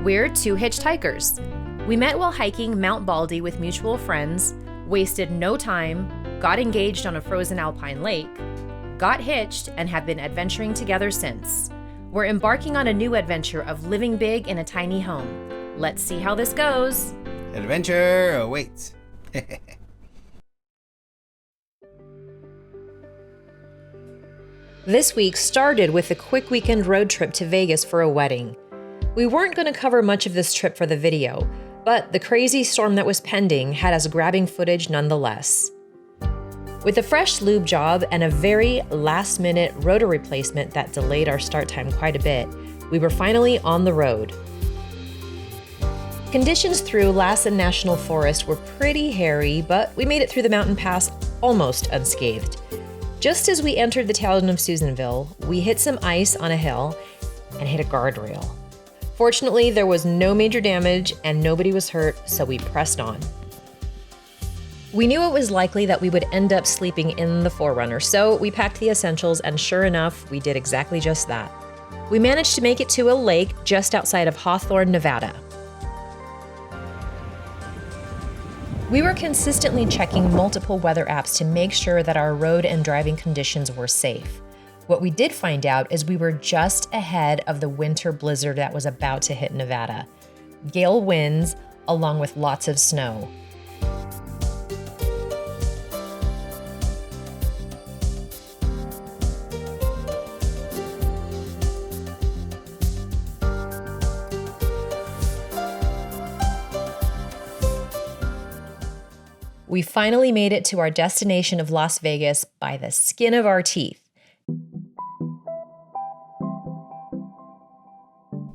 We're two hitchhikers. We met while hiking Mount Baldy with mutual friends, wasted no time, got engaged on a frozen alpine lake, got hitched, and have been adventuring together since. We're embarking on a new adventure of living big in a tiny home. Let's see how this goes. Adventure awaits. This week started with a quick weekend road trip to Vegas for a wedding. We weren't going to cover much of this trip for the video, but the crazy storm that was pending had us grabbing footage nonetheless. With a fresh lube job and a very last-minute rotor replacement that delayed our start time quite a bit, we were finally on the road. Conditions through Lassen National Forest were pretty hairy, but we made it through the mountain pass almost unscathed. Just as we entered the town of Susanville, we hit some ice on a hill and hit a guardrail. Fortunately, there was no major damage and nobody was hurt, so we pressed on. We knew it was likely that we would end up sleeping in the 4Runner, so we packed the essentials, and sure enough, we did exactly just that. We managed to make it to a lake just outside of Hawthorne, Nevada. We were consistently checking multiple weather apps to make sure that our road and driving conditions were safe. What we did find out is we were just ahead of the winter blizzard that was about to hit Nevada. Gale winds, along with lots of snow. We finally made it to our destination of Las Vegas by the skin of our teeth.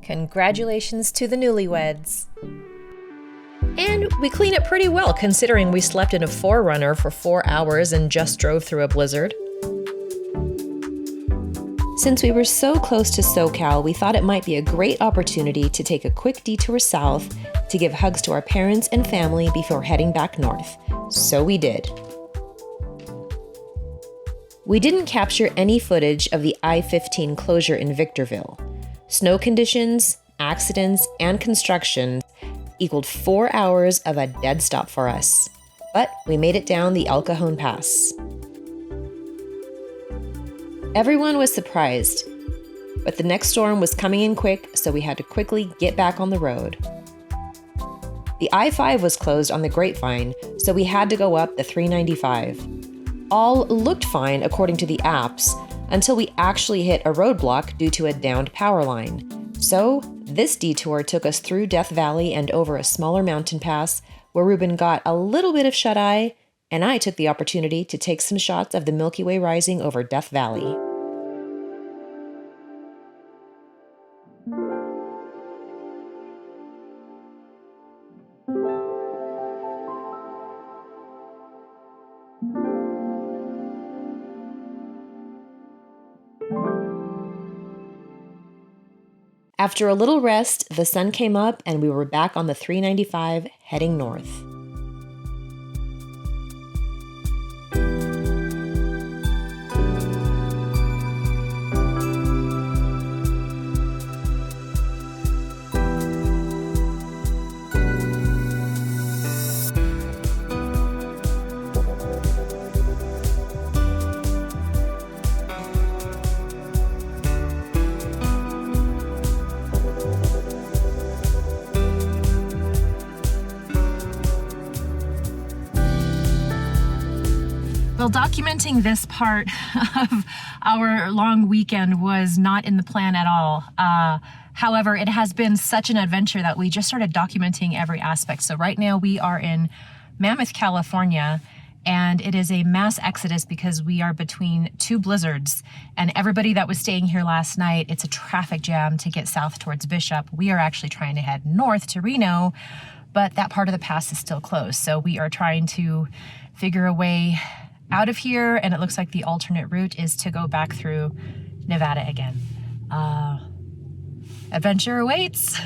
Congratulations to the newlyweds. And we cleaned it pretty well considering we slept in a 4Runner for 4 hours and just drove through a blizzard. Since we were so close to SoCal, we thought it might be a great opportunity to take a quick detour south to give hugs to our parents and family before heading back north. So we did. We didn't capture any footage of the I-15 closure in Victorville. Snow conditions, accidents, and construction equaled 4 hours of a dead stop for us. But we made it down the El Cajon Pass. Everyone was surprised, but the next storm was coming in quick, so we had to quickly get back on the road. The I-5 was closed on the Grapevine, so we had to go up the 395. All looked fine according to the apps until we actually hit a roadblock due to a downed power line. So this detour took us through Death Valley and over a smaller mountain pass where Ruben got a little bit of shut-eye, and I took the opportunity to take some shots of the Milky Way rising over Death Valley. After a little rest, the sun came up and we were back on the 395 heading north. Well, documenting this part of our long weekend was not in the plan at all. However, it has been such an adventure that we just started documenting every aspect. So right now we are in Mammoth, California, and it is a mass exodus because we are between two blizzards. And everybody that was staying here last night, it's a traffic jam to get south towards Bishop. We are actually trying to head north to Reno, but that part of the pass is still closed. So we are trying to figure a way out of here, and it looks like the alternate route is to go back through Nevada again. Adventure awaits.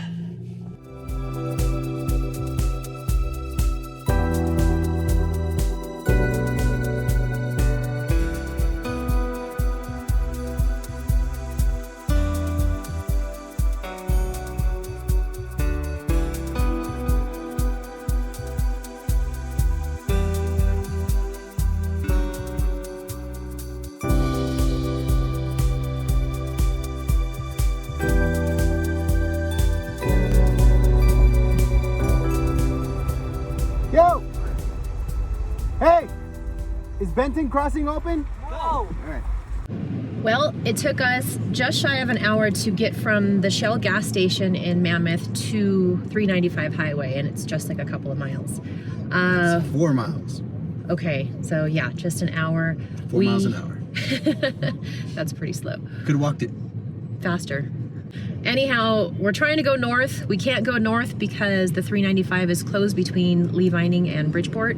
Benton crossing open? No. All right. Well, it took us just shy of an hour to get from the Shell gas station in Mammoth to 395 highway, and it's just like a couple of miles. 4 miles. Okay, so yeah, just an hour. 4 miles an hour. That's pretty slow. Could have walked it. Faster. Anyhow, we're trying to go north. We can't go north because the 395 is closed between Lee Vining and Bridgeport.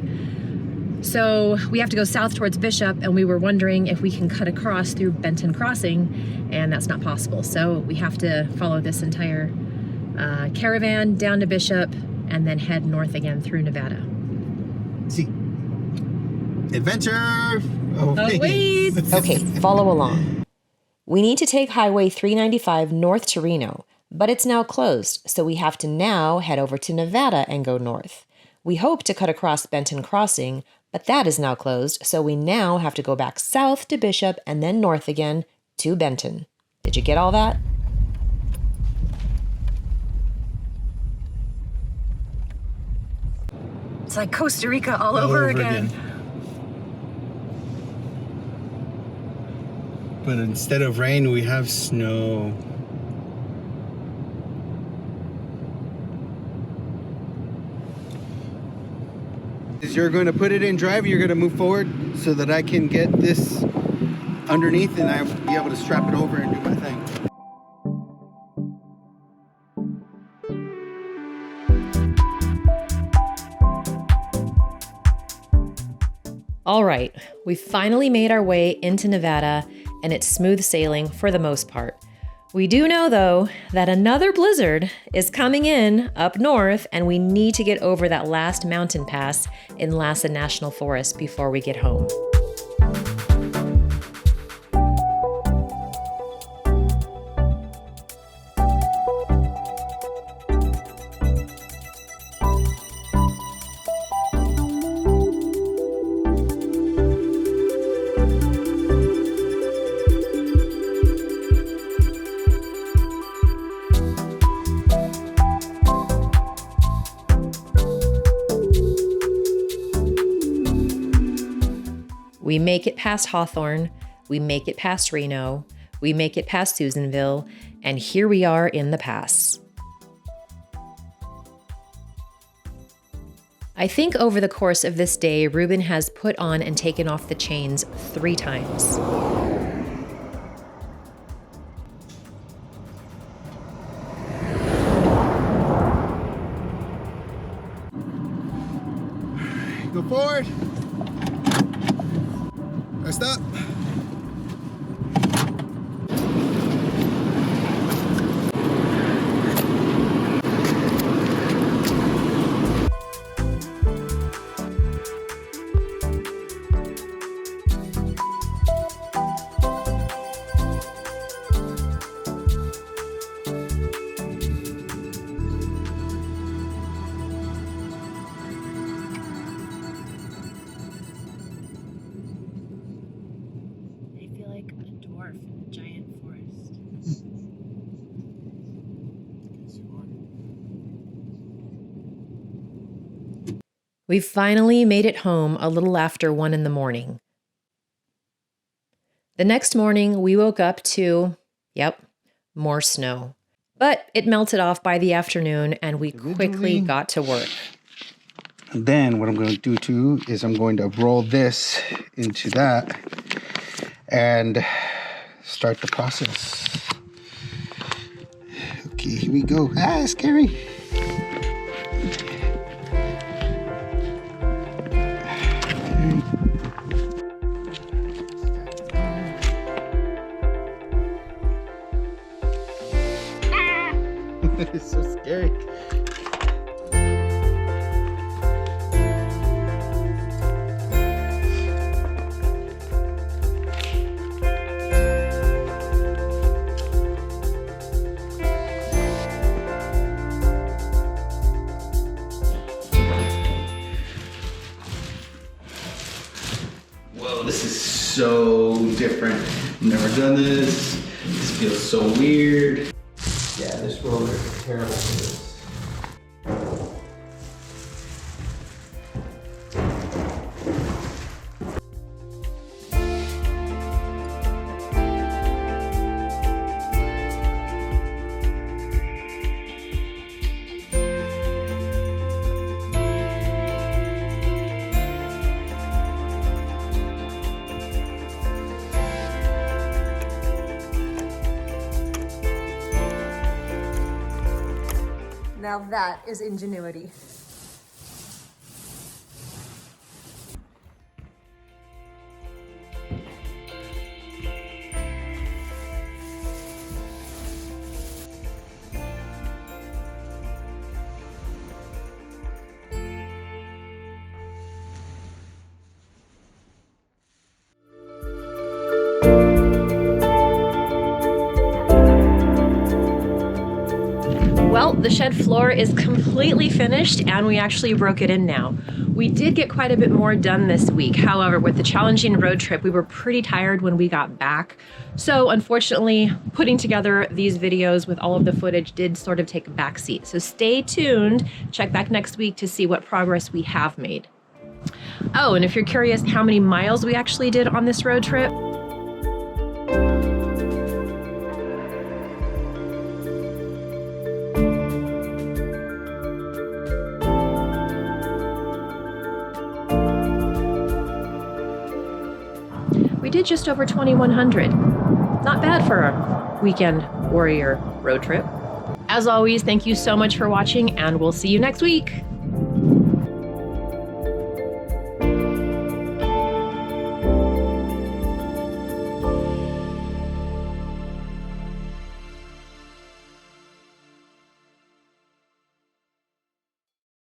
So we have to go south towards Bishop, and we were wondering if we can cut across through Benton Crossing, and that's not possible. So we have to follow this entire caravan down to Bishop and then head north again through Nevada. See. Adventure! Wait. Okay, follow along. We need to take Highway 395 north to Reno, but it's now closed, so we have to now head over to Nevada and go north. We hope to cut across Benton Crossing, but that is now closed, so we now have to go back south to Bishop and then north again to Benton. Did you get all that? It's like Costa Rica all over again. But instead of rain, we have snow. You're going to put it in drive, you're going to move forward so that I can get this underneath and I'll be able to strap it over and do my thing. All right, we finally made our way into Nevada, and it's smooth sailing for the most part. We do know, though, that another blizzard is coming in up north, and we need to get over that last mountain pass in Lhasa National Forest before we get home. We make it past Hawthorne, we make it past Reno, we make it past Susanville, and here we are in the pass. I think over the course of this day, Ruben has put on and taken off the chains 3 times. Go forward. Stop. We finally made it home a little after 1 in the morning. The next morning, we woke up to, more snow. But it melted off by the afternoon, and we quickly got to work. And then what I'm going to do too is I'm going to roll this into that and start the process. Okay, here we go. Ah, scary. It's so scary. Whoa, this is so different. I've never done this. This feels so weird. Yeah, this roller is terrible for this. Now that is ingenuity. Well, the shed floor is completely finished and we actually broke it in now. We did get quite a bit more done this week. However, with the challenging road trip, we were pretty tired when we got back. So unfortunately, putting together these videos with all of the footage did sort of take a backseat. So stay tuned, check back next week to see what progress we have made. Oh, and if you're curious how many miles we actually did on this road trip, we did just over 2,100. Not bad for a weekend warrior road trip. As always, thank you so much for watching and we'll see you next week.